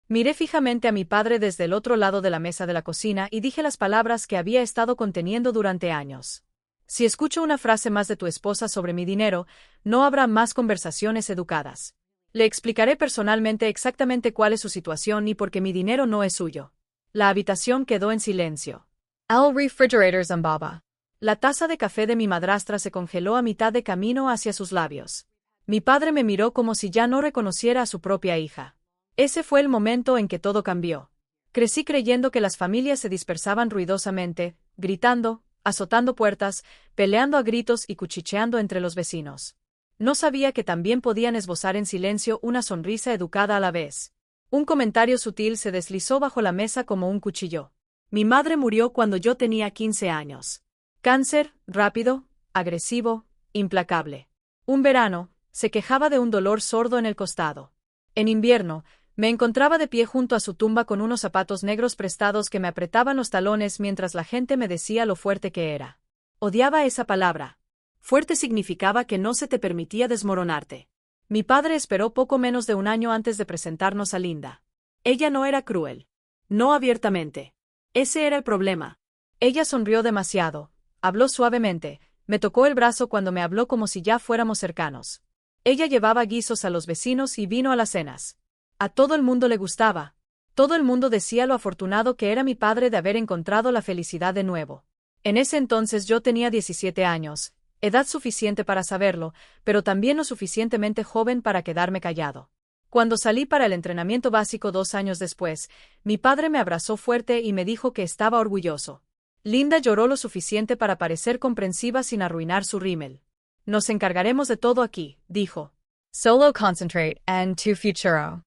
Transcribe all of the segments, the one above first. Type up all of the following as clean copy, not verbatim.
Miré fijamente a mi padre desde el otro lado de la mesa de la cocina y dije las palabras que había estado conteniendo durante años. Si escucho una frase más de tu esposa sobre mi dinero, no habrá más conversaciones educadas. Le explicaré personalmente exactamente cuál es su situación y por qué mi dinero no es suyo. La habitación quedó en silencio. All refrigerators on Baba. La taza de café de mi madrastra se congeló a mitad de camino hacia sus labios. Mi padre me miró como si ya no reconociera a su propia hija. Ese fue el momento en que todo cambió. Crecí creyendo que las familias se dispersaban ruidosamente, gritando, azotando puertas, peleando a gritos y cuchicheando entre los vecinos. No sabía que también podían esbozar en silencio una sonrisa educada a la vez. Un comentario sutil se deslizó bajo la mesa como un cuchillo. Mi madre murió cuando yo tenía 15 años. Cáncer, rápido, agresivo, implacable. Un verano, se quejaba de un dolor sordo en el costado. En invierno, me encontraba de pie junto a su tumba con unos zapatos negros prestados que me apretaban los talones mientras la gente me decía lo fuerte que era. Odiaba esa palabra. Fuerte significaba que no se te permitía desmoronarte. Mi padre esperó poco menos de un año antes de presentarnos a Linda. Ella no era cruel. No abiertamente. Ese era el problema. Ella sonrió demasiado, habló suavemente, me tocó el brazo cuando me habló como si ya fuéramos cercanos. Ella llevaba guisos a los vecinos y vino a las cenas. A todo el mundo le gustaba. Todo el mundo decía lo afortunado que era mi padre de haber encontrado la felicidad de nuevo. En ese entonces yo tenía 17 años, edad suficiente para saberlo, pero también lo suficientemente joven para quedarme callado. Cuando salí para el entrenamiento básico 2 años después, mi padre me abrazó fuerte y me dijo que estaba orgulloso. Linda lloró lo suficiente para parecer comprensiva sin arruinar su rímel. Nos encargaremos de todo aquí, dijo. Solo concentrate and to futuro.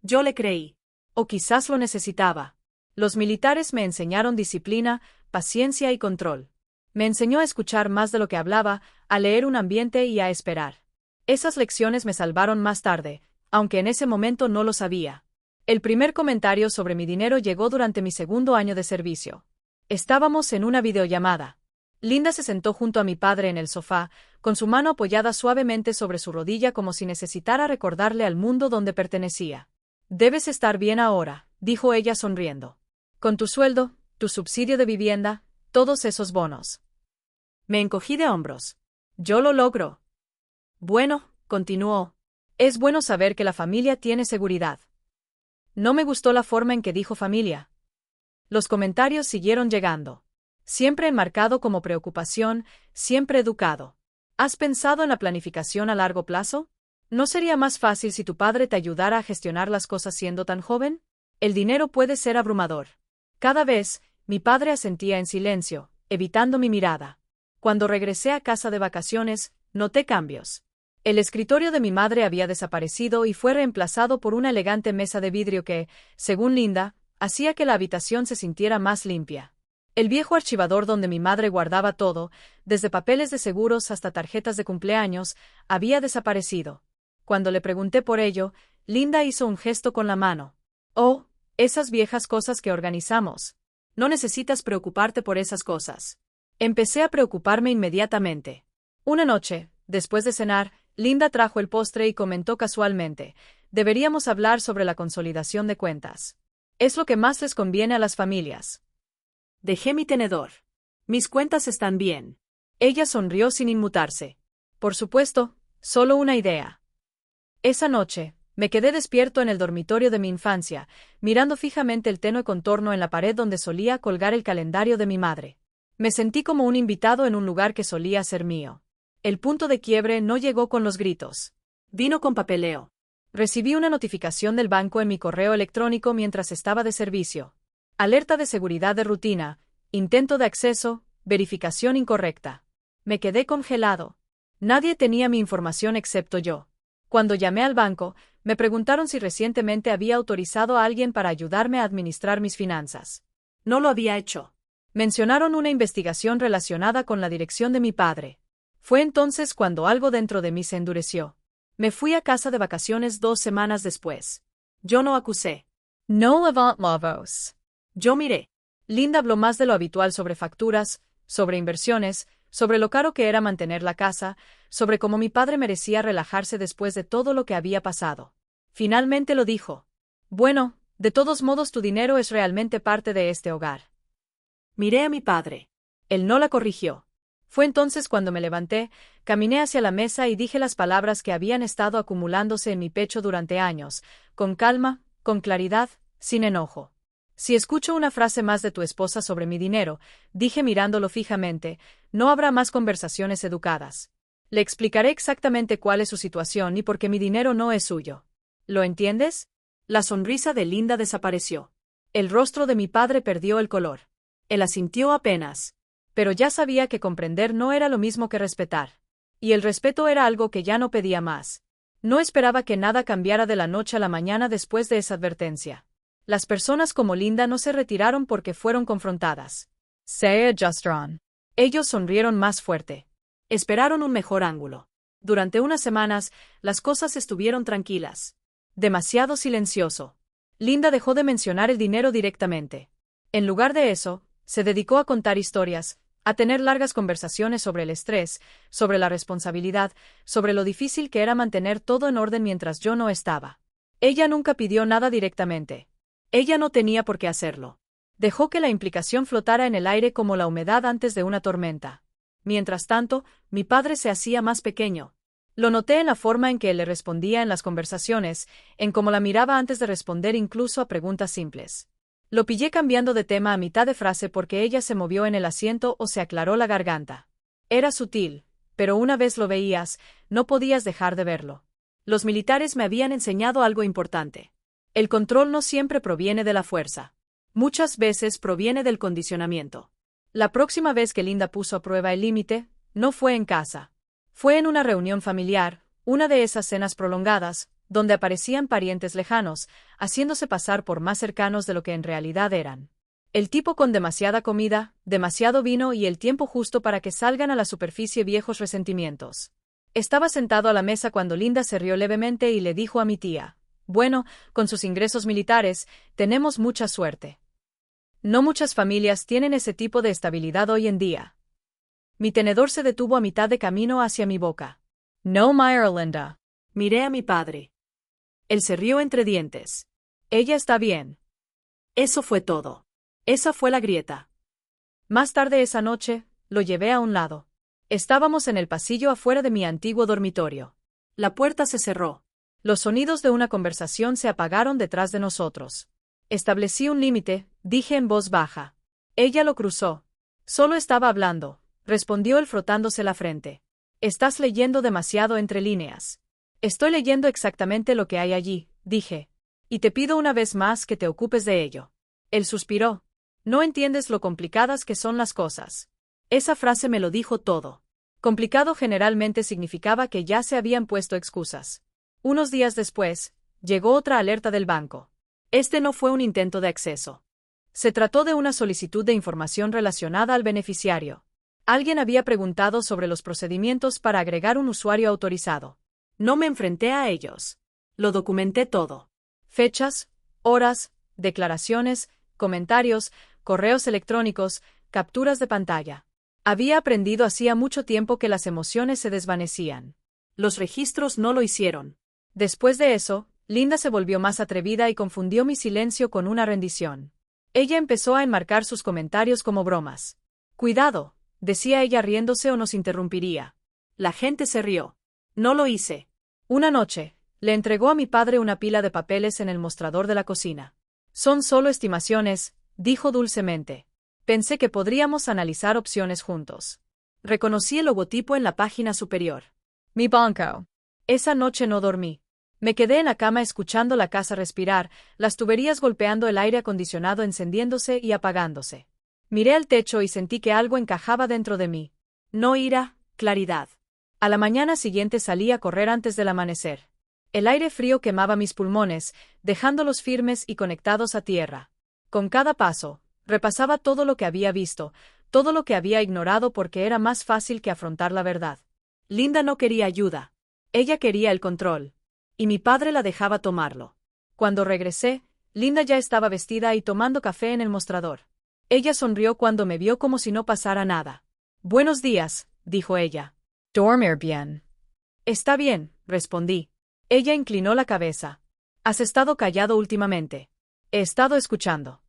Yo le creí. O quizás lo necesitaba. Los militares me enseñaron disciplina, paciencia y control. Me enseñó a escuchar más de lo que hablaba, a leer un ambiente y a esperar. Esas lecciones me salvaron más tarde, aunque en ese momento no lo sabía. El primer comentario sobre mi dinero llegó durante mi segundo año de servicio. Estábamos en una videollamada. Linda se sentó junto a mi padre en el sofá, con su mano apoyada suavemente sobre su rodilla como si necesitara recordarle al mundo donde pertenecía. Debes estar bien ahora, dijo ella sonriendo. Con tu sueldo, tu subsidio de vivienda, todos esos bonos. Me encogí de hombros. Yo lo logro. Bueno, continuó. Es bueno saber que la familia tiene seguridad. No me gustó la forma en que dijo familia. Los comentarios siguieron llegando. Siempre enmarcado como preocupación, siempre educado. ¿Has pensado en la planificación a largo plazo? ¿No sería más fácil si tu padre te ayudara a gestionar las cosas siendo tan joven? El dinero puede ser abrumador. Cada vez, mi padre asentía en silencio, evitando mi mirada. Cuando regresé a casa de vacaciones, noté cambios. El escritorio de mi madre había desaparecido y fue reemplazado por una elegante mesa de vidrio que, según Linda, hacía que la habitación se sintiera más limpia. El viejo archivador donde mi madre guardaba todo, desde papeles de seguros hasta tarjetas de cumpleaños, había desaparecido. Cuando le pregunté por ello, Linda hizo un gesto con la mano. Oh, esas viejas cosas que organizamos. No necesitas preocuparte por esas cosas. Empecé a preocuparme inmediatamente. Una noche, después de cenar, Linda trajo el postre y comentó casualmente, deberíamos hablar sobre la consolidación de cuentas. Es lo que más les conviene a las familias. Dejé mi tenedor. Mis cuentas están bien. Ella sonrió sin inmutarse. Por supuesto, solo una idea. Esa noche, me quedé despierto en el dormitorio de mi infancia, mirando fijamente el tenue contorno en la pared donde solía colgar el calendario de mi madre. Me sentí como un invitado en un lugar que solía ser mío. El punto de quiebre no llegó con los gritos. Vino con papeleo. Recibí una notificación del banco en mi correo electrónico mientras estaba de servicio. Alerta de seguridad de rutina, intento de acceso, verificación incorrecta. Me quedé congelado. Nadie tenía mi información excepto yo. Cuando llamé al banco, me preguntaron si recientemente había autorizado a alguien para ayudarme a administrar mis finanzas. No lo había hecho. Mencionaron una investigación relacionada con la dirección de mi padre. Fue entonces cuando algo dentro de mí se endureció. Me fui a casa de vacaciones 2 semanas después. Yo no acusé. No levant la voz. Yo miré. Linda habló más de lo habitual sobre facturas, sobre inversiones, sobre lo caro que era mantener la casa, sobre cómo mi padre merecía relajarse después de todo lo que había pasado. Finalmente lo dijo. Bueno, De todos modos, tu dinero es realmente parte de este hogar. Miré a mi padre. Él no la corrigió. Fue entonces cuando me levanté, caminé hacia la mesa y dije las palabras que habían estado acumulándose en mi pecho durante años, con calma, con claridad, sin enojo. Si escucho una frase más de tu esposa sobre mi dinero, dije mirándolo fijamente, no habrá más conversaciones educadas. Le explicaré exactamente cuál es su situación y por qué mi dinero no es suyo. ¿Lo entiendes? La sonrisa de Linda desapareció. El rostro de mi padre perdió el color. Él asintió apenas. Pero ya sabía que comprender no era lo mismo que respetar. Y el respeto era algo que ya no pedía más. No esperaba que nada cambiara de la noche a la mañana después de esa advertencia. Las personas como Linda no se retiraron porque fueron confrontadas. Se ajustaron. Ellos sonrieron más fuerte. Esperaron un mejor ángulo. Durante unas semanas, las cosas estuvieron tranquilas. Demasiado silencioso. Linda dejó de mencionar el dinero directamente. En lugar de eso, se dedicó a contar historias, a tener largas conversaciones sobre el estrés, sobre la responsabilidad, sobre lo difícil que era mantener todo en orden mientras yo no estaba. Ella nunca pidió nada directamente. Ella no tenía por qué hacerlo. Dejó que la implicación flotara en el aire como la humedad antes de una tormenta. Mientras tanto, mi padre se hacía más pequeño. Lo noté en la forma en que él le respondía en las conversaciones, en cómo la miraba antes de responder incluso a preguntas simples. Lo pillé cambiando de tema a mitad de frase porque ella se movió en el asiento o se aclaró la garganta. Era sutil, pero una vez lo veías, no podías dejar de verlo. Los militares me habían enseñado algo importante. El control no siempre proviene de la fuerza. Muchas veces proviene del condicionamiento. La próxima vez que Linda puso a prueba el límite, no fue en casa. Fue en una reunión familiar, una de esas cenas prolongadas, donde aparecían parientes lejanos, haciéndose pasar por más cercanos de lo que en realidad eran. El tipo con demasiada comida, demasiado vino y el tiempo justo para que salgan a la superficie viejos resentimientos. Estaba sentado a la mesa cuando Linda se rió levemente y le dijo a mi tía, bueno, con sus ingresos militares, tenemos mucha suerte. No muchas familias tienen ese tipo de estabilidad hoy en día. Mi tenedor se detuvo a mitad de camino hacia mi boca. No, Linda. Miré a mi padre. Él se rió entre dientes. Ella está bien. Eso fue todo. Esa fue la grieta. Más tarde esa noche, lo llevé a un lado. Estábamos en el pasillo afuera de mi antiguo dormitorio. La puerta se cerró. Los sonidos de una conversación se apagaron detrás de nosotros. Establecí un límite, dije en voz baja. Ella lo cruzó. Solo estaba hablando, respondió él frotándose la frente. Estás leyendo demasiado entre líneas. Estoy leyendo exactamente lo que hay allí, dije. Y te pido una vez más que te ocupes de ello. Él suspiró. No entiendes lo complicadas que son las cosas. Esa frase me lo dijo todo. Complicado generalmente significaba que ya se habían puesto excusas. Unos días después, llegó otra alerta del banco. Este no fue un intento de acceso. Se trató de una solicitud de información relacionada al beneficiario. Alguien había preguntado sobre los procedimientos para agregar un usuario autorizado. No me enfrenté a ellos. Lo documenté todo. Fechas, horas, declaraciones, comentarios, correos electrónicos, capturas de pantalla. Había aprendido hacía mucho tiempo que las emociones se desvanecían. Los registros no lo hicieron. Después de eso, Linda se volvió más atrevida y confundió mi silencio con una rendición. Ella empezó a enmarcar sus comentarios como bromas. Cuidado, decía ella riéndose o nos interrumpiría. La gente se rió. No lo hice. Una noche, le entregó a mi padre una pila de papeles en el mostrador de la cocina. Son solo estimaciones, dijo dulcemente. Pensé que podríamos analizar opciones juntos. Reconocí el logotipo en la página superior. Mi banco. Esa noche no dormí. Me quedé en la cama escuchando la casa respirar, las tuberías golpeando el aire acondicionado encendiéndose y apagándose. Miré al techo y sentí que algo encajaba dentro de mí. No ira, claridad. A la mañana siguiente salí a correr antes del amanecer. El aire frío quemaba mis pulmones, dejándolos firmes y conectados a tierra. Con cada paso, repasaba todo lo que había visto, todo lo que había ignorado porque era más fácil que afrontar la verdad. Linda no quería ayuda. Ella quería el control. Y mi padre la dejaba tomarlo. Cuando regresé, Linda ya estaba vestida y tomando café en el mostrador. Ella sonrió cuando me vio como si no pasara nada. Buenos días, dijo ella. Dormir bien. Está bien, respondí. Ella inclinó la cabeza. ¿Has estado callado últimamente? He estado escuchando.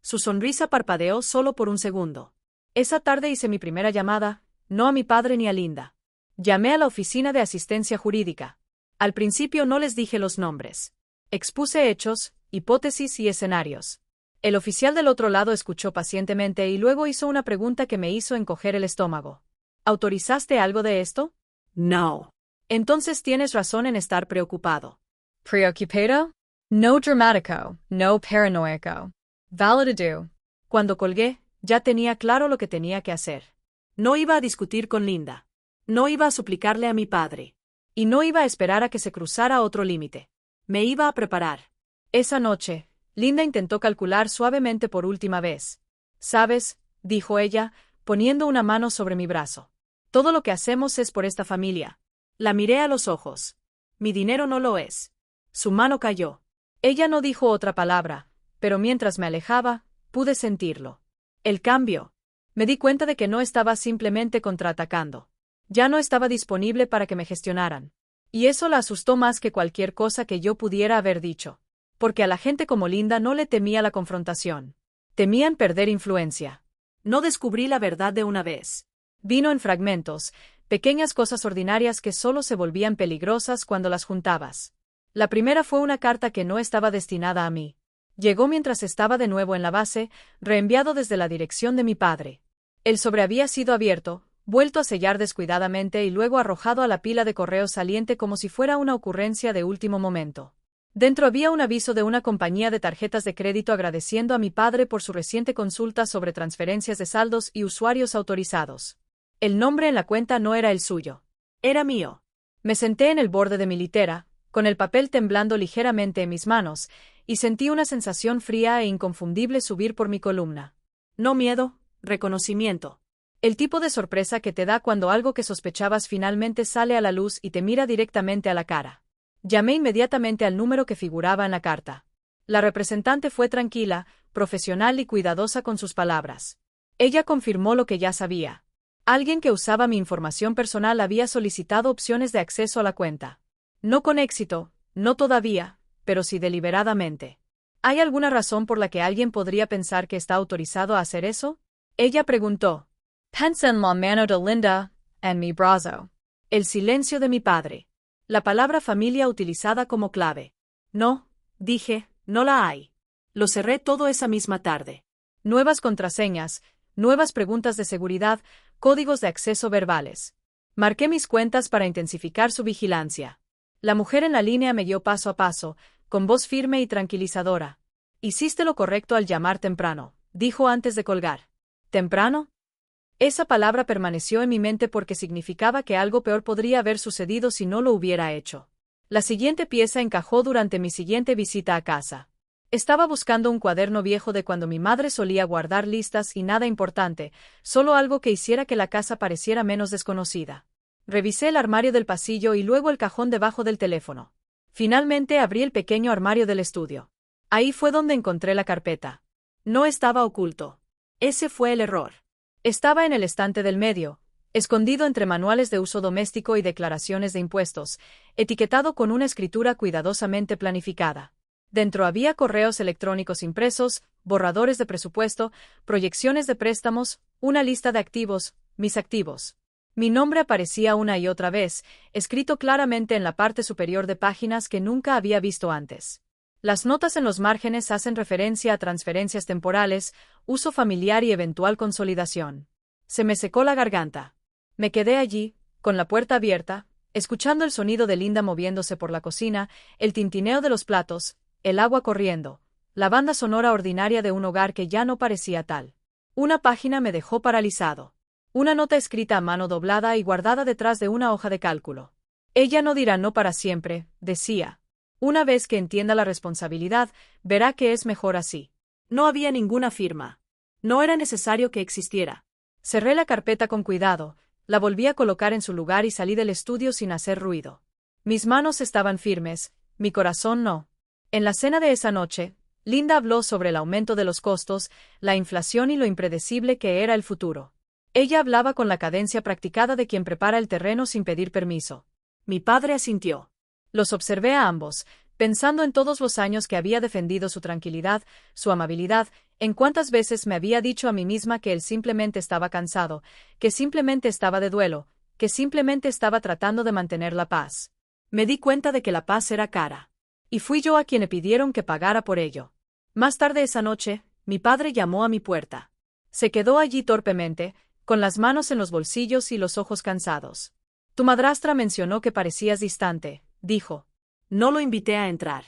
Su sonrisa parpadeó solo por un segundo. Esa tarde hice mi primera llamada, no a mi padre ni a Linda. Llamé a la oficina de asistencia jurídica. Al principio no les dije los nombres. Expuse hechos, hipótesis y escenarios. El oficial del otro lado escuchó pacientemente y luego hizo una pregunta que me hizo encoger el estómago. ¿Autorizaste algo de esto? No. Entonces tienes razón en estar preocupado. ¿Preocupado? No dramático, no paranoico. Validado. Cuando colgué, ya tenía claro lo que tenía que hacer. No iba a discutir con Linda. No iba a suplicarle a mi padre. Y no iba a esperar a que se cruzara otro límite. Me iba a preparar. Esa noche, Linda intentó calcular suavemente por última vez. ¿Sabes?, dijo ella, poniendo una mano sobre mi brazo. Todo lo que hacemos es por esta familia. La miré a los ojos. Mi dinero no lo es. Su mano cayó. Ella no dijo otra palabra, pero mientras me alejaba, pude sentirlo. El cambio. Me di cuenta de que no estaba simplemente contraatacando. Ya no estaba disponible para que me gestionaran. Y eso la asustó más que cualquier cosa que yo pudiera haber dicho. Porque a la gente como Linda no le temía la confrontación. Temían perder influencia. No descubrí la verdad de una vez. Vino en fragmentos, pequeñas cosas ordinarias que solo se volvían peligrosas cuando las juntabas. La primera fue una carta que no estaba destinada a mí. Llegó mientras estaba de nuevo en la base, reenviado desde la dirección de mi padre. El sobre había sido abierto, vuelto a sellar descuidadamente y luego arrojado a la pila de correo saliente como si fuera una ocurrencia de último momento. Dentro había un aviso de una compañía de tarjetas de crédito agradeciendo a mi padre por su reciente consulta sobre transferencias de saldos y usuarios autorizados. El nombre en la cuenta no era el suyo. Era mío. Me senté en el borde de mi litera, con el papel temblando ligeramente en mis manos, y sentí una sensación fría e inconfundible subir por mi columna. No miedo, reconocimiento. El tipo de sorpresa que te da cuando algo que sospechabas finalmente sale a la luz y te mira directamente a la cara. Llamé inmediatamente al número que figuraba en la carta. La representante fue tranquila, profesional y cuidadosa con sus palabras. Ella confirmó lo que ya sabía. Alguien que usaba mi información personal había solicitado opciones de acceso a la cuenta. No con éxito, no todavía, pero sí deliberadamente. ¿Hay alguna razón por la que alguien podría pensar que está autorizado a hacer eso? Ella preguntó. Pensa en la mano de Linda, en mi brazo. El silencio de mi padre. La palabra familia utilizada como clave. No, dije, no la hay. Lo cerré todo esa misma tarde. Nuevas contraseñas, nuevas preguntas de seguridad, códigos de acceso verbales. Marqué mis cuentas para intensificar su vigilancia. La mujer en la línea me guió paso a paso, con voz firme y tranquilizadora. Hiciste lo correcto al llamar temprano, dijo antes de colgar. ¿Temprano? Esa palabra permaneció en mi mente porque significaba que algo peor podría haber sucedido si no lo hubiera hecho. La siguiente pieza encajó durante mi siguiente visita a casa. Estaba buscando un cuaderno viejo de cuando mi madre solía guardar listas y nada importante, solo algo que hiciera que la casa pareciera menos desconocida. Revisé el armario del pasillo y luego el cajón debajo del teléfono. Finalmente abrí el pequeño armario del estudio. Ahí fue donde encontré la carpeta. No estaba oculto. Ese fue el error. Estaba en el estante del medio, escondido entre manuales de uso doméstico y declaraciones de impuestos, etiquetado con una escritura cuidadosamente planificada. Dentro había correos electrónicos impresos, borradores de presupuesto, proyecciones de préstamos, una lista de activos, mis activos. Mi nombre aparecía una y otra vez, escrito claramente en la parte superior de páginas que nunca había visto antes. Las notas en los márgenes hacen referencia a transferencias temporales, uso familiar y eventual consolidación. Se me secó la garganta. Me quedé allí, con la puerta abierta, escuchando el sonido de Linda moviéndose por la cocina, el tintineo de los platos, el agua corriendo, la banda sonora ordinaria de un hogar que ya no parecía tal. Una página me dejó paralizado. Una nota escrita a mano doblada y guardada detrás de una hoja de cálculo. Ella no dirá no para siempre, decía. Una vez que entienda la responsabilidad, verá que es mejor así. No había ninguna firma. No era necesario que existiera. Cerré la carpeta con cuidado, la volví a colocar en su lugar y salí del estudio sin hacer ruido. Mis manos estaban firmes, mi corazón no. En la cena de esa noche, Linda habló sobre el aumento de los costos, la inflación y lo impredecible que era el futuro. Ella hablaba con la cadencia practicada de quien prepara el terreno sin pedir permiso. Mi padre asintió. Los observé a ambos, Pensando en todos los años que había defendido su tranquilidad, su amabilidad, en cuántas veces me había dicho a mí misma que él simplemente estaba cansado, que simplemente estaba de duelo, que simplemente estaba tratando de mantener la paz. Me di cuenta de que la paz era cara. Y fui yo a quien le pidieron que pagara por ello. Más tarde esa noche, mi padre llamó a mi puerta. Se quedó allí torpemente, con las manos en los bolsillos y los ojos cansados. Tu madrastra mencionó que parecías distante, dijo. No lo invité a entrar.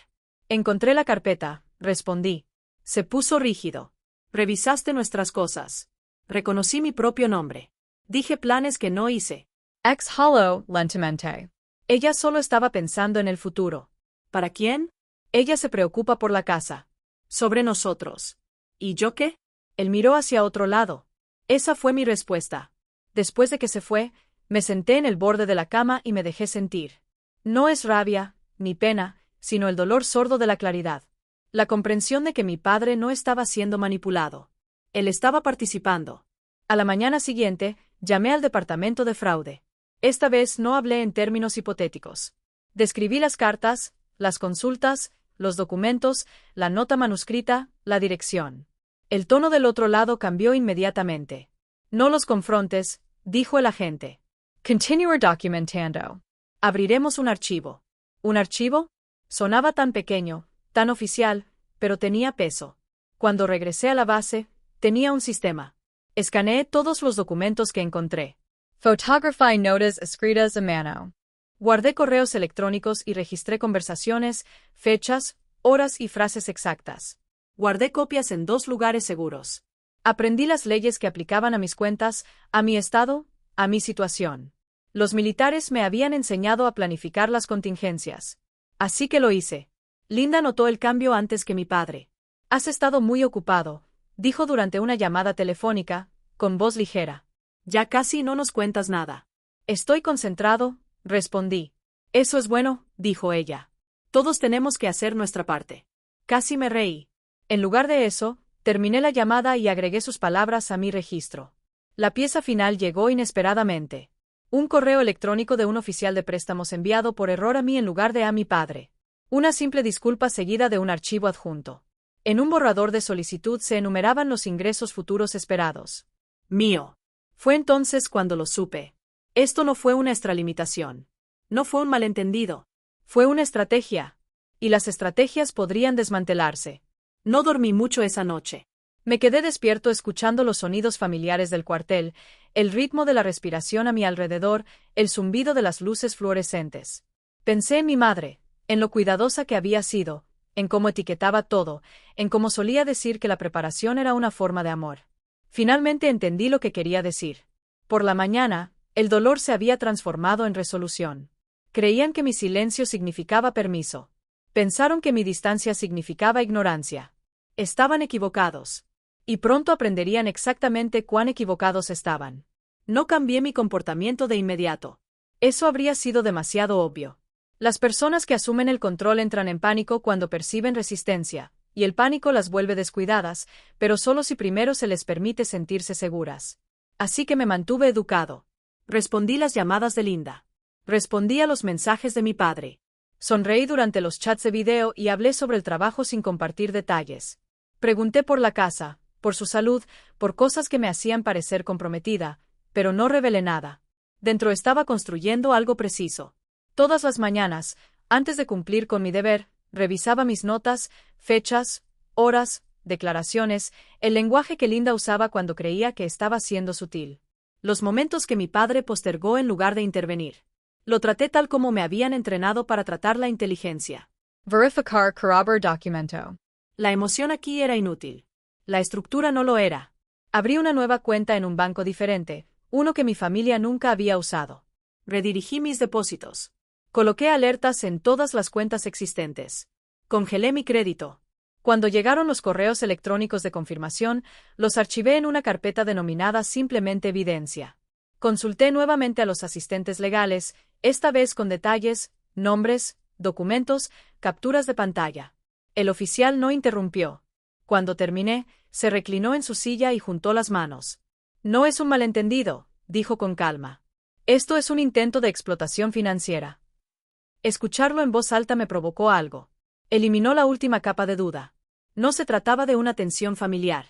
Encontré la carpeta, respondí. Se puso rígido. Revisaste nuestras cosas. Reconocí mi propio nombre. Dije planes que no hice. Exhaló lentamente. Ella solo estaba pensando en el futuro. ¿Para quién? Ella se preocupa por la casa. Sobre nosotros. ¿Y yo qué? Él miró hacia otro lado. Esa fue mi respuesta. Después de que se fue, me senté en el borde de la cama y me dejé sentir. No es rabia, ni pena, sino el dolor sordo de la claridad. La comprensión de que mi padre no estaba siendo manipulado. Él estaba participando. A la mañana siguiente, llamé al departamento de fraude. Esta vez no hablé en términos hipotéticos. Describí las cartas, las consultas, los documentos, la nota manuscrita, la dirección. El tono del otro lado cambió inmediatamente. No los confrontes, dijo el agente. Continue documentando. Abriremos un archivo. ¿Un archivo? Sonaba tan pequeño, tan oficial, pero tenía peso. Cuando regresé a la base, tenía un sistema. Escaneé todos los documentos que encontré. Photography notas escritas a mano. Guardé correos electrónicos y registré conversaciones, fechas, horas y frases exactas. Guardé copias en 2 lugares seguros. Aprendí las leyes que aplicaban a mis cuentas, a mi estado, a mi situación. Los militares me habían enseñado a planificar las contingencias. Así que lo hice. Linda notó el cambio antes que mi padre. Has estado muy ocupado, dijo durante una llamada telefónica, con voz ligera. Ya casi no nos cuentas nada. Estoy concentrado, respondí. Eso es bueno, dijo ella. Todos tenemos que hacer nuestra parte. Casi me reí. En lugar de eso, terminé la llamada y agregué sus palabras a mi registro. La pieza final llegó inesperadamente. Un correo electrónico de un oficial de préstamos enviado por error a mí en lugar de a mi padre. Una simple disculpa seguida de un archivo adjunto. En un borrador de solicitud se enumeraban los ingresos futuros esperados. Mío. Fue entonces cuando lo supe. Esto no fue una extralimitación. No fue un malentendido. Fue una estrategia. Y las estrategias podrían desmantelarse. No dormí mucho esa noche. Me quedé despierto escuchando los sonidos familiares del cuartel, el ritmo de la respiración a mi alrededor, el zumbido de las luces fluorescentes. Pensé en mi madre, en lo cuidadosa que había sido, en cómo etiquetaba todo, en cómo solía decir que la preparación era una forma de amor. Finalmente entendí lo que quería decir. Por la mañana, el dolor se había transformado en resolución. Creían que mi silencio significaba permiso. Pensaron que mi distancia significaba ignorancia. Estaban equivocados. Y pronto aprenderían exactamente cuán equivocados estaban. No cambié mi comportamiento de inmediato. Eso habría sido demasiado obvio. Las personas que asumen el control entran en pánico cuando perciben resistencia, y el pánico las vuelve descuidadas, pero solo si primero se les permite sentirse seguras. Así que me mantuve educado. Respondí las llamadas de Linda. Respondí a los mensajes de mi padre. Sonreí durante los chats de video y hablé sobre el trabajo sin compartir detalles. Pregunté por la casa, por su salud, por cosas que me hacían parecer comprometida, pero no revelé nada. Dentro estaba construyendo algo preciso. Todas las mañanas, antes de cumplir con mi deber, revisaba mis notas, fechas, horas, declaraciones, el lenguaje que Linda usaba cuando creía que estaba siendo sutil. Los momentos que mi padre postergó en lugar de intervenir. Lo traté tal como me habían entrenado para tratar la inteligencia. Verificar corroborar documento. La emoción aquí era inútil. La estructura no lo era. Abrí una nueva cuenta en un banco diferente, uno que mi familia nunca había usado. Redirigí mis depósitos. Coloqué alertas en todas las cuentas existentes. Congelé mi crédito. Cuando llegaron los correos electrónicos de confirmación, los archivé en una carpeta denominada simplemente evidencia. Consulté nuevamente a los asistentes legales, esta vez con detalles, nombres, documentos, capturas de pantalla. El oficial no interrumpió. Cuando terminé, se reclinó en su silla y juntó las manos. No es un malentendido, dijo con calma. Esto es un intento de explotación financiera. Escucharlo en voz alta me provocó algo. Eliminó la última capa de duda. No se trataba de una tensión familiar.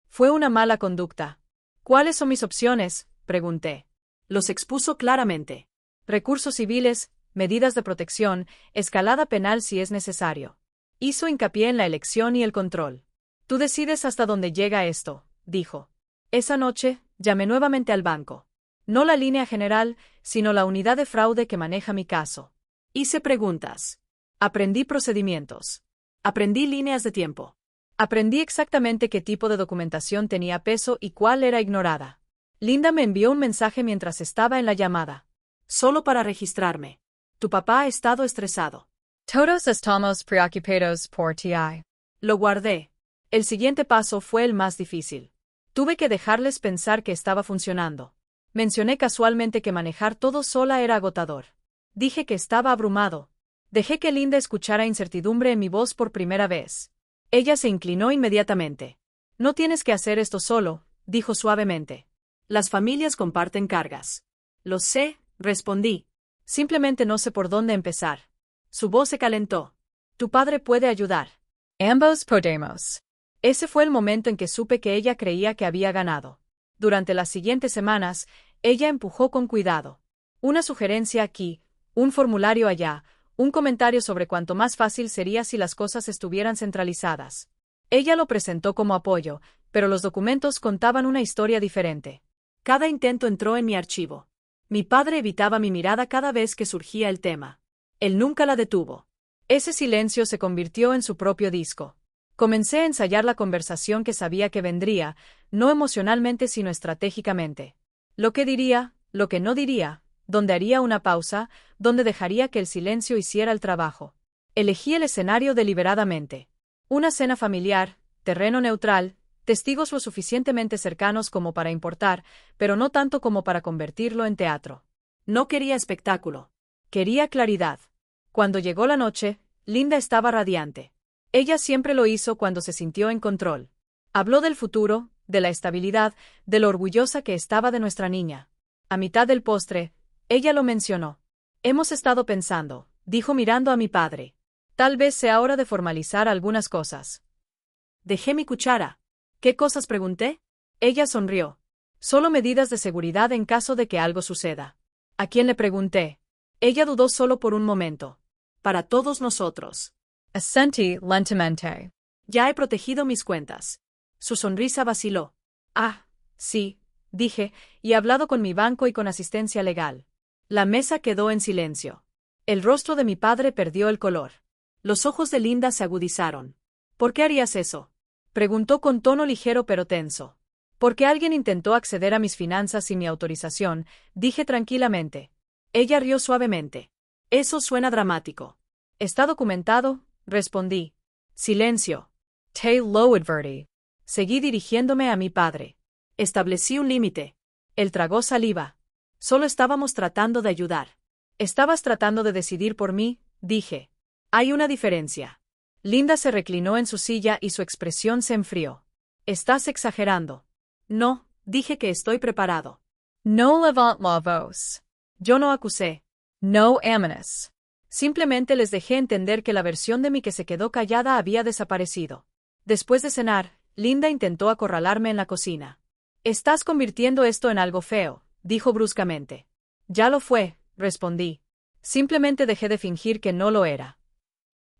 Fue una mala conducta. ¿Cuáles son mis opciones?, pregunté. Los expuso claramente. Recursos civiles, medidas de protección, escalada penal si es necesario. Hizo hincapié en la elección y el control. Tú decides hasta dónde llega esto, dijo. Esa noche, llamé nuevamente al banco. No la línea general, sino la unidad de fraude que maneja mi caso. Hice preguntas. Aprendí procedimientos. Aprendí líneas de tiempo. Aprendí exactamente qué tipo de documentación tenía peso y cuál era ignorada. Linda me envió un mensaje mientras estaba en la llamada. Solo para registrarme. Tu papá ha estado estresado. Todos estamos preocupados por ti. Lo guardé. El siguiente paso fue el más difícil. Tuve que dejarles pensar que estaba funcionando. Mencioné casualmente que manejar todo sola era agotador. Dije que estaba abrumado. Dejé que Linda escuchara incertidumbre en mi voz por primera vez. Ella se inclinó inmediatamente. No tienes que hacer esto solo, dijo suavemente. Las familias comparten cargas. Lo sé, respondí. Simplemente no sé por dónde empezar. Su voz se calentó. Tu padre puede ayudar. Ambos podemos. Ese fue el momento en que supe que ella creía que había ganado. Durante las siguientes semanas, ella empujó con cuidado. Una sugerencia aquí, un formulario allá, un comentario sobre cuánto más fácil sería si las cosas estuvieran centralizadas. Ella lo presentó como apoyo, pero los documentos contaban una historia diferente. Cada intento entró en mi archivo. Mi padre evitaba mi mirada cada vez que surgía el tema. Él nunca la detuvo. Ese silencio se convirtió en su propio disco. Comencé a ensayar la conversación que sabía que vendría, no emocionalmente sino estratégicamente. Lo que diría, lo que no diría, donde haría una pausa, donde dejaría que el silencio hiciera el trabajo. Elegí el escenario deliberadamente. Una cena familiar, terreno neutral, testigos lo suficientemente cercanos como para importar, pero no tanto como para convertirlo en teatro. No quería espectáculo. Quería claridad. Cuando llegó la noche, Linda estaba radiante. Ella siempre lo hizo cuando se sintió en control. Habló del futuro, de la estabilidad, de lo orgullosa que estaba de nuestra niña. A mitad del postre, ella lo mencionó. Hemos estado pensando, dijo mirando a mi padre. Tal vez sea hora de formalizar algunas cosas. Dejé mi cuchara. ¿Qué cosas pregunté? Ella sonrió. Solo medidas de seguridad en caso de que algo suceda. ¿A quién le pregunté? Ella dudó solo por un momento. Para todos nosotros. Asentí lentamente. Ya he protegido mis cuentas. Su sonrisa vaciló. Ah, sí, dije, y he hablado con mi banco y con asistencia legal. La mesa quedó en silencio. El rostro de mi padre perdió el color. Los ojos de Linda se agudizaron. ¿Por qué harías eso?, preguntó con tono ligero pero tenso. Porque alguien intentó acceder a mis finanzas sin mi autorización, dije tranquilamente. Ella rió suavemente. Eso suena dramático. Está documentado, respondí. Silencio. Te lo advertí. Seguí dirigiéndome a mi padre. Establecí un límite. Él tragó saliva. Solo estábamos tratando de ayudar. Estabas tratando de decidir por mí, dije. Hay una diferencia. Linda se reclinó en su silla y su expresión se enfrió. Estás exagerando. No, dije que estoy preparado. No levant la voz. Yo no acusé. No amenes. Simplemente les dejé entender que la versión de mí que se quedó callada había desaparecido. Después de cenar, Linda intentó acorralarme en la cocina. Estás convirtiendo esto en algo feo, dijo bruscamente. Ya lo fue, respondí. Simplemente dejé de fingir que no lo era.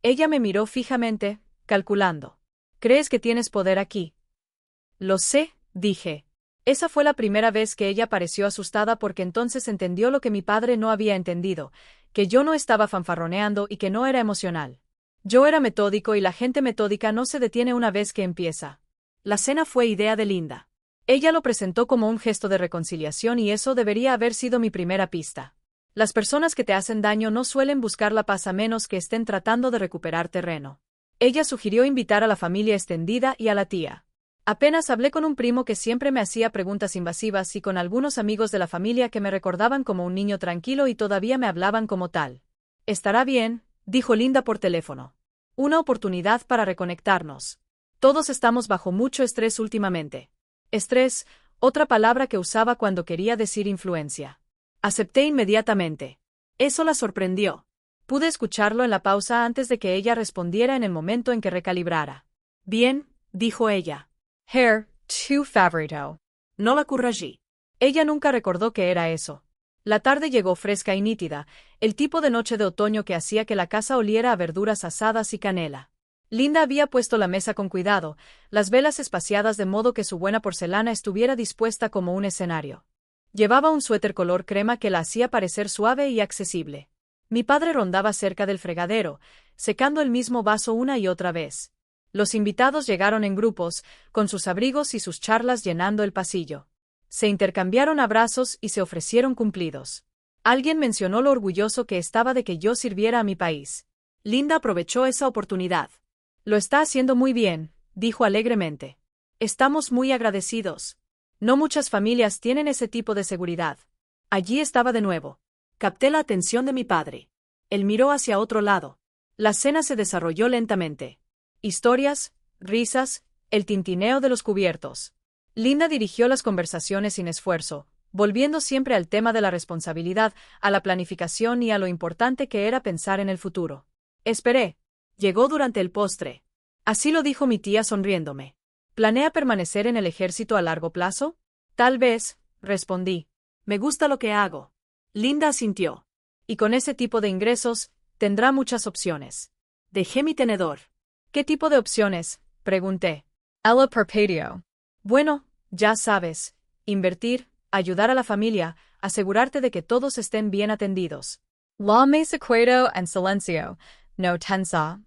Ella me miró fijamente, calculando. ¿Crees que tienes poder aquí? Lo sé, dije. Esa fue la primera vez que ella pareció asustada porque entonces entendió lo que mi padre no había entendido, que yo no estaba fanfarroneando y que no era emocional. Yo era metódico y la gente metódica no se detiene una vez que empieza. La cena fue idea de Linda. Ella lo presentó como un gesto de reconciliación y eso debería haber sido mi primera pista. Las personas que te hacen daño no suelen buscar la paz a menos que estén tratando de recuperar terreno. Ella sugirió invitar a la familia extendida y a la tía. Apenas hablé con un primo que siempre me hacía preguntas invasivas y con algunos amigos de la familia que me recordaban como un niño tranquilo y todavía me hablaban como tal. Estará bien, dijo Linda por teléfono. Una oportunidad para reconectarnos. Todos estamos bajo mucho estrés últimamente. Estrés, otra palabra que usaba cuando quería decir influencia. Acepté inmediatamente. Eso la sorprendió. Pude escucharlo en la pausa antes de que ella respondiera en el momento en que recalibrara. Bien, dijo ella. Hair, tu favorito. No la corregí. Ella nunca recordó que era eso. La tarde llegó fresca y nítida, el tipo de noche de otoño que hacía que la casa oliera a verduras asadas y canela. Linda había puesto la mesa con cuidado, las velas espaciadas de modo que su buena porcelana estuviera dispuesta como un escenario. Llevaba un suéter color crema que la hacía parecer suave y accesible. Mi padre rondaba cerca del fregadero, secando el mismo vaso una y otra vez. Los invitados llegaron en grupos, con sus abrigos y sus charlas llenando el pasillo. Se intercambiaron abrazos y se ofrecieron cumplidos. Alguien mencionó lo orgulloso que estaba de que yo sirviera a mi país. Linda aprovechó esa oportunidad. Lo está haciendo muy bien, dijo alegremente. Estamos muy agradecidos. No muchas familias tienen ese tipo de seguridad. Allí estaba de nuevo. Capté la atención de mi padre. Él miró hacia otro lado. La cena se desarrolló lentamente. Historias, risas, el tintineo de los cubiertos. Linda dirigió las conversaciones sin esfuerzo, volviendo siempre al tema de la responsabilidad, a la planificación y a lo importante que era pensar en el futuro. Esperé. Llegó durante el postre. Así lo dijo mi tía sonriéndome. ¿Planea permanecer en el ejército a largo plazo? Tal vez, respondí. Me gusta lo que hago. Linda asintió. Y con ese tipo de ingresos, tendrá muchas opciones. Dejé mi tenedor. ¿Qué tipo de opciones?, pregunté. Ella perpetuo. Bueno, ya sabes, invertir, ayudar a la familia, asegurarte de que todos estén bien atendidos. La mesa cuedo en silencio, no tensa,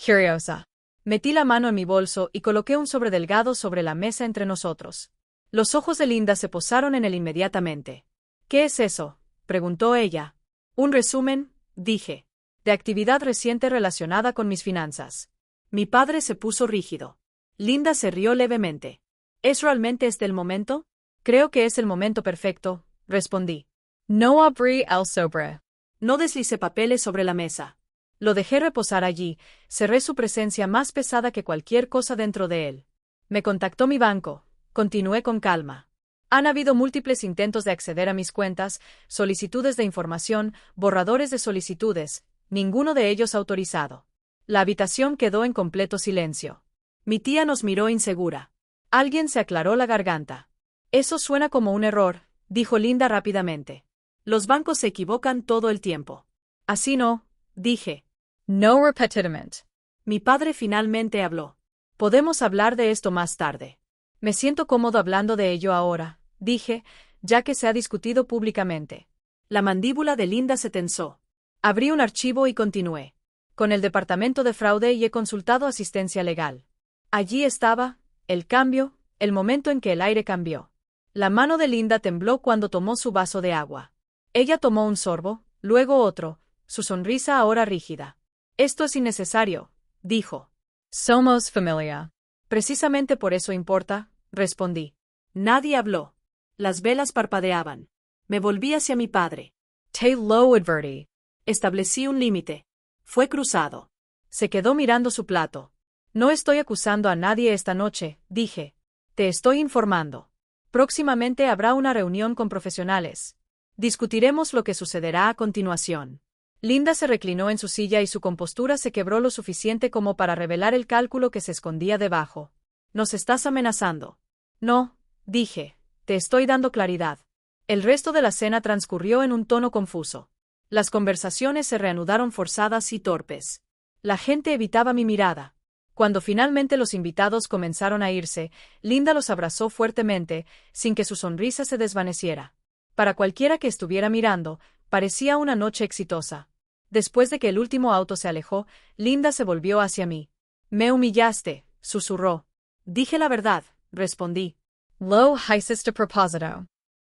curiosa. Metí la mano en mi bolso y coloqué un sobre delgado sobre la mesa entre nosotros. Los ojos de Linda se posaron en él inmediatamente. ¿Qué es eso?, preguntó ella. Un resumen, dije, de actividad reciente relacionada con mis finanzas. Mi padre se puso rígido. Linda se rió levemente. ¿Es realmente este el momento? Creo que es el momento perfecto, respondí. No abrí el sobre. No deslicé papeles sobre la mesa. Lo dejé reposar allí, cerré su presencia más pesada que cualquier cosa dentro de él. Me contactó mi banco, continué con calma. Han habido múltiples intentos de acceder a mis cuentas, solicitudes de información, borradores de solicitudes, ninguno de ellos autorizado. La habitación quedó en completo silencio. Mi tía nos miró insegura. Alguien se aclaró la garganta. Eso suena como un error, dijo Linda rápidamente. Los bancos se equivocan todo el tiempo. Así no, dije. No repetidamente. Mi padre finalmente habló. Podemos hablar de esto más tarde. Me siento cómodo hablando de ello ahora, dije, ya que se ha discutido públicamente. La mandíbula de Linda se tensó. Abrí un archivo y continué. Con el departamento de fraude y he consultado asistencia legal. Allí estaba, el cambio, el momento en que el aire cambió. La mano de Linda tembló cuando tomó su vaso de agua. Ella tomó un sorbo, luego otro, su sonrisa ahora rígida. Esto es innecesario, dijo. Somos familia. Precisamente por eso importa, respondí. Nadie habló. Las velas parpadeaban. Me volví hacia mi padre. Te lo advertí. Establecí un límite. Fue cruzado. Se quedó mirando su plato. No estoy acusando a nadie esta noche, dije. Te estoy informando. Próximamente habrá una reunión con profesionales. Discutiremos lo que sucederá a continuación. Linda se reclinó en su silla y su compostura se quebró lo suficiente como para revelar el cálculo que se escondía debajo. ¿Nos estás amenazando? No, dije. Te estoy dando claridad. El resto de la cena transcurrió en un tono confuso. Las conversaciones se reanudaron forzadas y torpes. La gente evitaba mi mirada. Cuando finalmente los invitados comenzaron a irse, Linda los abrazó fuertemente, sin que su sonrisa se desvaneciera. Para cualquiera que estuviera mirando, parecía una noche exitosa. Después de que el último auto se alejó, Linda se volvió hacia mí. Me humillaste, susurró. Dije la verdad, respondí. Lo hiciste a propósito.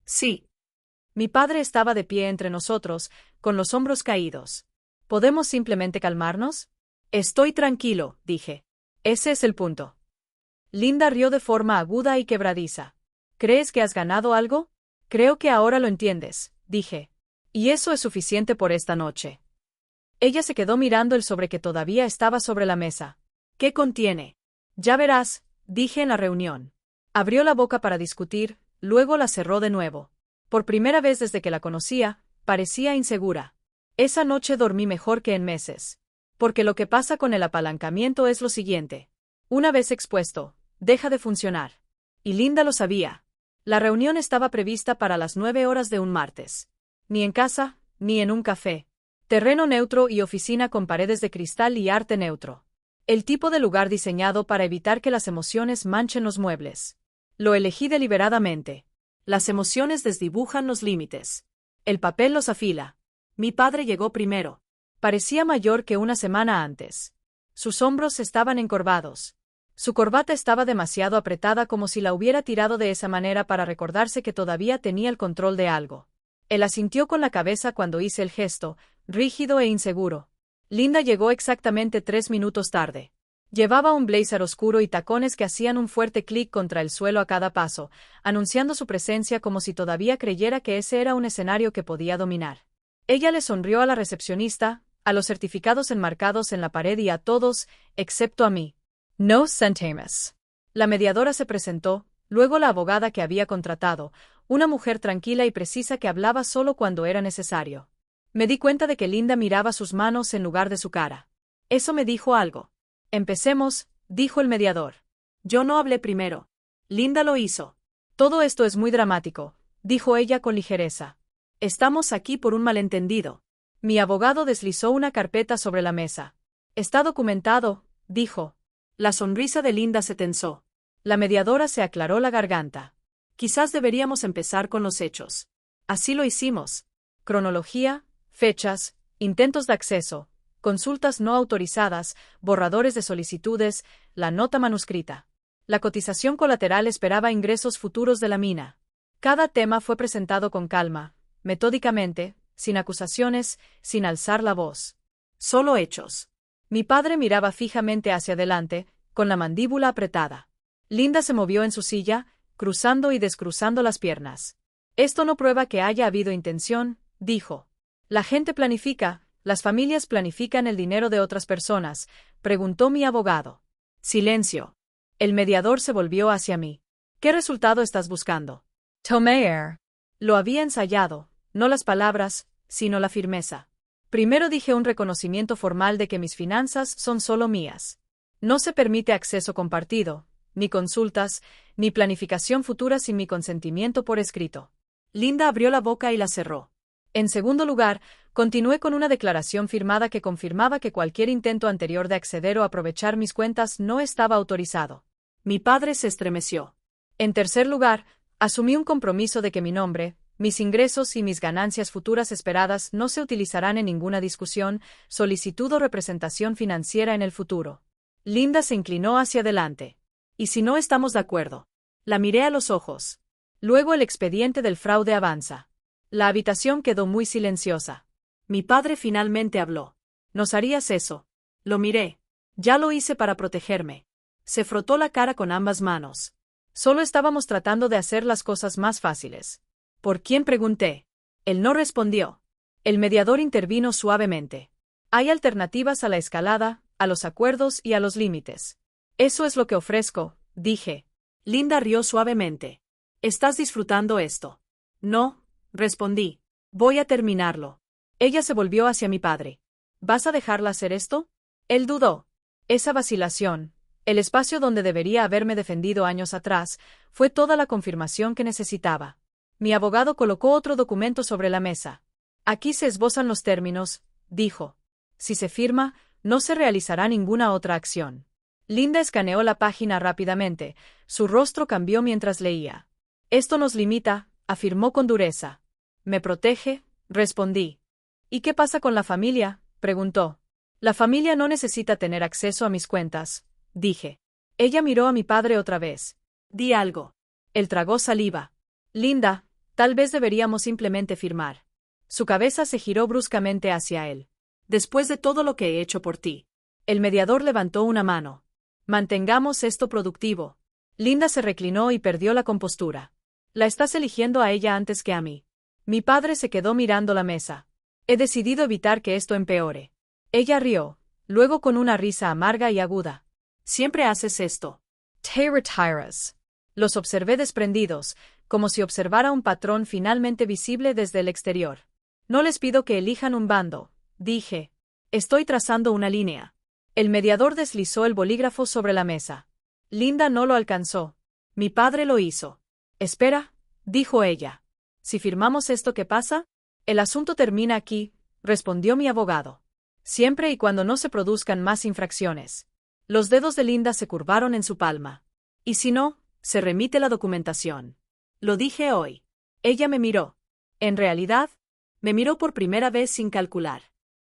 Sí. Mi padre estaba de pie entre nosotros, con los hombros caídos. ¿Podemos simplemente calmarnos? Estoy tranquilo, dije. Ese es el punto. Linda rió de forma aguda y quebradiza. ¿Crees que has ganado algo? Creo que ahora lo entiendes, dije. Y eso es suficiente por esta noche. Ella se quedó mirando el sobre que todavía estaba sobre la mesa. ¿Qué contiene? Ya verás, dije en la reunión. Abrió la boca para discutir, luego la cerró de nuevo. Por primera vez desde que la conocía, parecía insegura. Esa noche dormí mejor que en meses. Porque lo que pasa con el apalancamiento es lo siguiente. Una vez expuesto, deja de funcionar. Y Linda lo sabía. La reunión estaba prevista para las 9 horas de un martes. Ni en casa, ni en un café. Terreno neutro y oficina con paredes de cristal y arte neutro. El tipo de lugar diseñado para evitar que las emociones manchen los muebles. Lo elegí deliberadamente. Las emociones desdibujan los límites. El papel los afila. Mi padre llegó primero. Parecía mayor que una semana antes. Sus hombros estaban encorvados. Su corbata estaba demasiado apretada como si la hubiera tirado de esa manera para recordarse que todavía tenía el control de algo. Él asintió con la cabeza cuando hice el gesto, rígido e inseguro. Linda llegó exactamente 3 minutos tarde. Llevaba un blazer oscuro y tacones que hacían un fuerte clic contra el suelo a cada paso, anunciando su presencia como si todavía creyera que ese era un escenario que podía dominar. Ella le sonrió a la recepcionista, a los certificados enmarcados en la pared y a todos, excepto a mí. No sentamus. La mediadora se presentó, luego la abogada que había contratado, una mujer tranquila y precisa que hablaba solo cuando era necesario. Me di cuenta de que Linda miraba sus manos en lugar de su cara. Eso me dijo algo. Empecemos, dijo el mediador. Yo no hablé primero. Linda lo hizo. Todo esto es muy dramático, dijo ella con ligereza. Estamos aquí por un malentendido. Mi abogado deslizó una carpeta sobre la mesa. Está documentado, dijo. La sonrisa de Linda se tensó. La mediadora se aclaró la garganta. Quizás deberíamos empezar con los hechos. Así lo hicimos. Cronología, fechas, intentos de acceso, consultas no autorizadas, borradores de solicitudes, la nota manuscrita. La cotización colateral esperaba ingresos futuros de la mina. Cada tema fue presentado con calma, metódicamente, sin acusaciones, sin alzar la voz. Solo hechos. Mi padre miraba fijamente hacia adelante, con la mandíbula apretada. Linda se movió en su silla, cruzando y descruzando las piernas. Esto no prueba que haya habido intención, dijo. La gente planifica, las familias planifican el dinero de otras personas, preguntó mi abogado. Silencio. El mediador se volvió hacia mí. ¿Qué resultado estás buscando? Tomer. Lo había ensayado, no las palabras, sino la firmeza. Primero dije un reconocimiento formal de que mis finanzas son solo mías. No se permite acceso compartido, ni consultas, ni planificación futura sin mi consentimiento por escrito. Linda abrió la boca y la cerró. En segundo lugar, continué con una declaración firmada que confirmaba que cualquier intento anterior de acceder o aprovechar mis cuentas no estaba autorizado. Mi padre se estremeció. En tercer lugar, asumí un compromiso de que mi nombre, mis ingresos y mis ganancias futuras esperadas no se utilizarán en ninguna discusión, solicitud o representación financiera en el futuro. Linda se inclinó hacia adelante. ¿Y si no estamos de acuerdo? La miré a los ojos. Luego el expediente del fraude avanza. La habitación quedó muy silenciosa. Mi padre finalmente habló. ¿Nos harías eso? Lo miré. Ya lo hice para protegerme. Se frotó la cara con ambas manos. Solo estábamos tratando de hacer las cosas más fáciles. ¿Por quién pregunté? Él no respondió. El mediador intervino suavemente. Hay alternativas a la escalada, a los acuerdos y a los límites. Eso es lo que ofrezco, dije. Linda rió suavemente. ¿Estás disfrutando esto? No, respondí. Voy a terminarlo. Ella se volvió hacia mi padre. ¿Vas a dejarla hacer esto? Él dudó. Esa vacilación, el espacio donde debería haberme defendido años atrás, fue toda la confirmación que necesitaba. Mi abogado colocó otro documento sobre la mesa. Aquí se esbozan los términos, dijo. Si se firma, no se realizará ninguna otra acción. Linda escaneó la página rápidamente, su rostro cambió mientras leía. Esto nos limita, afirmó con dureza. ¿Me protege? Respondí. ¿Y qué pasa con la familia? Preguntó. La familia no necesita tener acceso a mis cuentas, dije. Ella miró a mi padre otra vez. Di algo. Él tragó saliva. Linda, tal vez deberíamos simplemente firmar. Su cabeza se giró bruscamente hacia él. Después de todo lo que he hecho por ti. El mediador levantó una mano. Mantengamos esto productivo. Linda se reclinó y perdió la compostura. La estás eligiendo a ella antes que a mí. Mi padre se quedó mirando la mesa. He decidido evitar que esto empeore. Ella rió, luego con una risa amarga y aguda. Siempre haces esto. Te retiras. Los observé desprendidos, como si observara un patrón finalmente visible desde el exterior. No les pido que elijan un bando, dije. Estoy trazando una línea. El mediador deslizó el bolígrafo sobre la mesa. Linda no lo alcanzó. Mi padre lo hizo. Espera, dijo ella. Si firmamos esto, ¿qué pasa? El asunto termina aquí, respondió mi abogado. Siempre y cuando no se produzcan más infracciones. Los dedos de Linda se curvaron en su palma. Y si no, se remite la documentación. Lo dije hoy. Ella me miró. En realidad, me miró por primera vez sin calcular.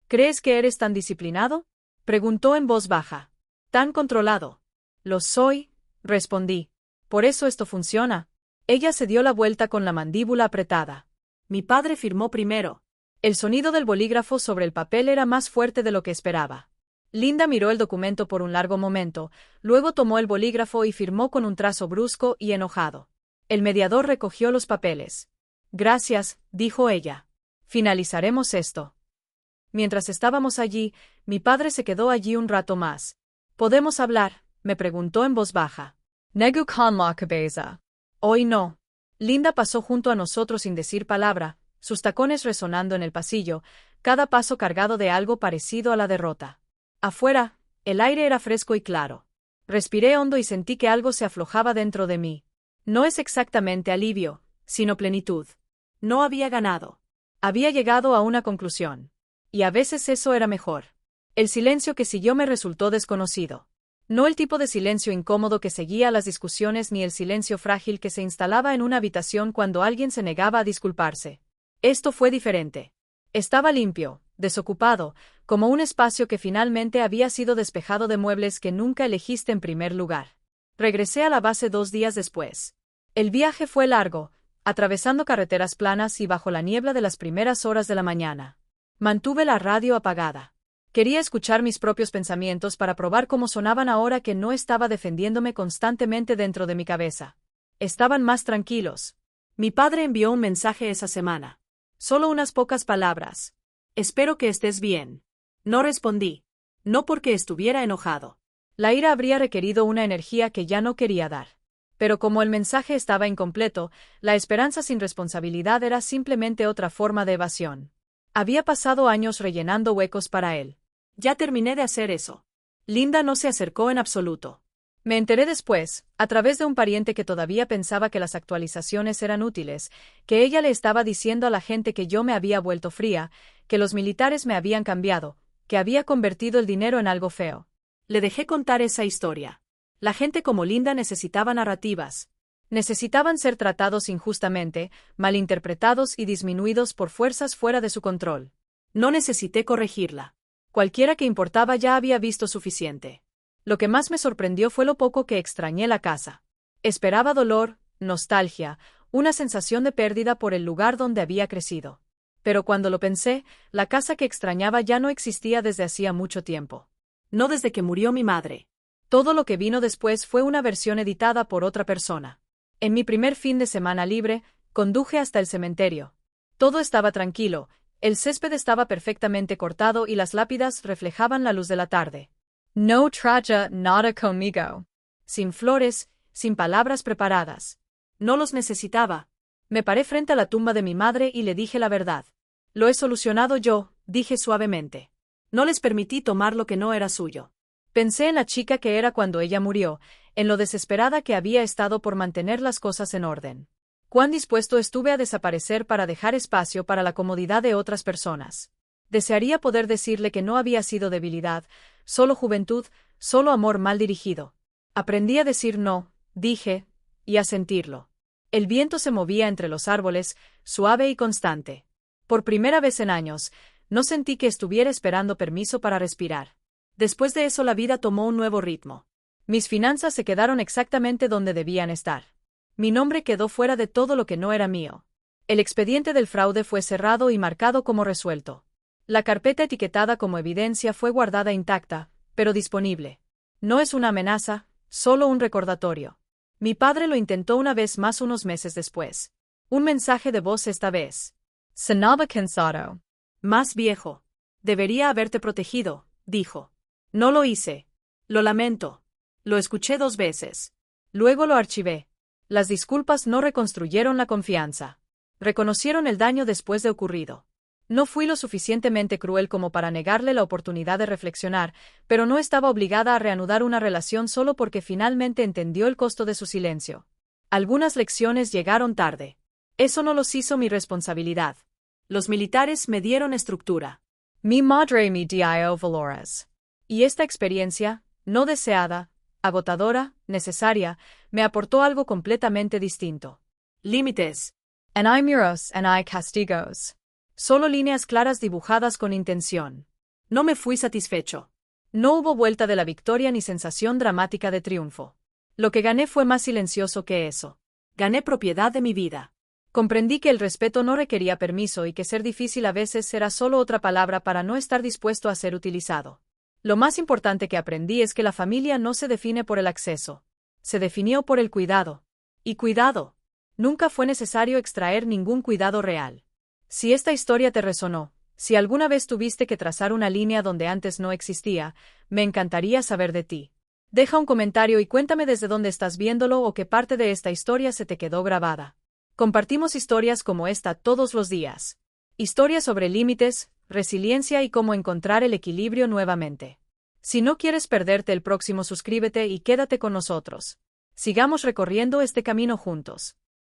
¿Crees que eres tan disciplinado? Preguntó en voz baja. Tan controlado. Lo soy, respondí. Por eso esto funciona. Ella se dio la vuelta con la mandíbula apretada. Mi padre firmó primero. El sonido del bolígrafo sobre el papel era más fuerte de lo que esperaba. Linda miró el documento por un largo momento, luego tomó el bolígrafo y firmó con un trazo brusco y enojado. El mediador recogió los papeles. Gracias, dijo ella. Finalizaremos esto. Mientras estábamos allí, mi padre se quedó allí un rato más. ¿Podemos hablar?, me preguntó en voz baja. Negu con la cabeza. Hoy no. Linda pasó junto a nosotros sin decir palabra, sus tacones resonando en el pasillo, cada paso cargado de algo parecido a la derrota. Afuera, el aire era fresco y claro. Respiré hondo y sentí que algo se aflojaba dentro de mí. No es exactamente alivio, sino plenitud. No había ganado. Había llegado a una conclusión. Y a veces eso era mejor. El silencio que siguió me resultó desconocido. No el tipo de silencio incómodo que seguía a las discusiones ni el silencio frágil que se instalaba en una habitación cuando alguien se negaba a disculparse. Esto fue diferente. Estaba limpio, desocupado, como un espacio que finalmente había sido despejado de muebles que nunca elegiste en primer lugar. Regresé a la base 2 días después. El viaje fue largo, atravesando carreteras planas y bajo la niebla de las primeras horas de la mañana. Mantuve la radio apagada. Quería escuchar mis propios pensamientos para probar cómo sonaban ahora que no estaba defendiéndome constantemente dentro de mi cabeza. Estaban más tranquilos. Mi padre envió un mensaje esa semana. Solo unas pocas palabras. Espero que estés bien. No respondí. No porque estuviera enojado. La ira habría requerido una energía que ya no quería dar. Pero como el mensaje estaba incompleto, la esperanza sin responsabilidad era simplemente otra forma de evasión. Había pasado años rellenando huecos para él. Ya terminé de hacer eso. Linda no se acercó en absoluto. Me enteré después, a través de un pariente que todavía pensaba que las actualizaciones eran útiles, que ella le estaba diciendo a la gente que yo me había vuelto fría, que los militares me habían cambiado, que había convertido el dinero en algo feo. Le dejé contar esa historia. La gente como Linda necesitaba narrativas. Necesitaban ser tratados injustamente, malinterpretados y disminuidos por fuerzas fuera de su control. No necesité corregirla. Cualquiera que importaba ya había visto suficiente. Lo que más me sorprendió fue lo poco que extrañé la casa. Esperaba dolor, nostalgia, una sensación de pérdida por el lugar donde había crecido. Pero cuando lo pensé, la casa que extrañaba ya no existía desde hacía mucho tiempo. No desde que murió mi madre. Todo lo que vino después fue una versión editada por otra persona. En mi primer fin de semana libre, conduje hasta el cementerio. Todo estaba tranquilo. El césped estaba perfectamente cortado y las lápidas reflejaban la luz de la tarde. No traja nada conmigo. Sin flores, sin palabras preparadas. No los necesitaba. Me paré frente a la tumba de mi madre y le dije la verdad. Lo he solucionado yo, dije suavemente. No les permití tomar lo que no era suyo. Pensé en la chica que era cuando ella murió, en lo desesperada que había estado por mantener las cosas en orden. Cuán dispuesto estuve a desaparecer para dejar espacio para la comodidad de otras personas. Desearía poder decirle que no había sido debilidad, solo juventud, solo amor mal dirigido. Aprendí a decir no, dije, y a sentirlo. El viento se movía entre los árboles, suave y constante. Por primera vez en años, no sentí que estuviera esperando permiso para respirar. Después de eso la vida tomó un nuevo ritmo. Mis finanzas se quedaron exactamente donde debían estar. Mi nombre quedó fuera de todo lo que no era mío. El expediente del fraude fue cerrado y marcado como resuelto. La carpeta etiquetada como evidencia fue guardada intacta, pero disponible. No es una amenaza, solo un recordatorio. Mi padre lo intentó una vez más unos meses después. Un mensaje de voz esta vez. Sonaba cansado. Más viejo. Debería haberte protegido, dijo. No lo hice. Lo lamento. Lo escuché 2 veces. Luego lo archivé. Las disculpas no reconstruyeron la confianza. Reconocieron el daño después de ocurrido. No fui lo suficientemente cruel como para negarle la oportunidad de reflexionar, pero no estaba obligada a reanudar una relación solo porque finalmente entendió el costo de su silencio. Algunas lecciones llegaron tarde. Eso no los hizo mi responsabilidad. Los militares me dieron estructura. Mi madre me dio valores. Y esta experiencia, no deseada, agotadora, necesaria, me aportó algo completamente distinto. Límites. And hay muros and hay castigos. Solo líneas claras dibujadas con intención. No me fui satisfecho. No hubo vuelta de la victoria ni sensación dramática de triunfo. Lo que gané fue más silencioso que eso. Gané propiedad de mi vida. Comprendí que el respeto no requería permiso y que ser difícil a veces era solo otra palabra para no estar dispuesto a ser utilizado. Lo más importante que aprendí es que la familia no se define por el acceso. Se definió por el cuidado. Y cuidado. Nunca fue necesario extraer ningún cuidado real. Si esta historia te resonó, si alguna vez tuviste que trazar una línea donde antes no existía, me encantaría saber de ti. Deja un comentario y cuéntame desde dónde estás viéndolo o qué parte de esta historia se te quedó grabada. Compartimos historias como esta todos los días. Historias sobre límites, resiliencia y cómo encontrar el equilibrio nuevamente. Si no quieres perderte el próximo, suscríbete y quédate con nosotros. Sigamos recorriendo este camino juntos.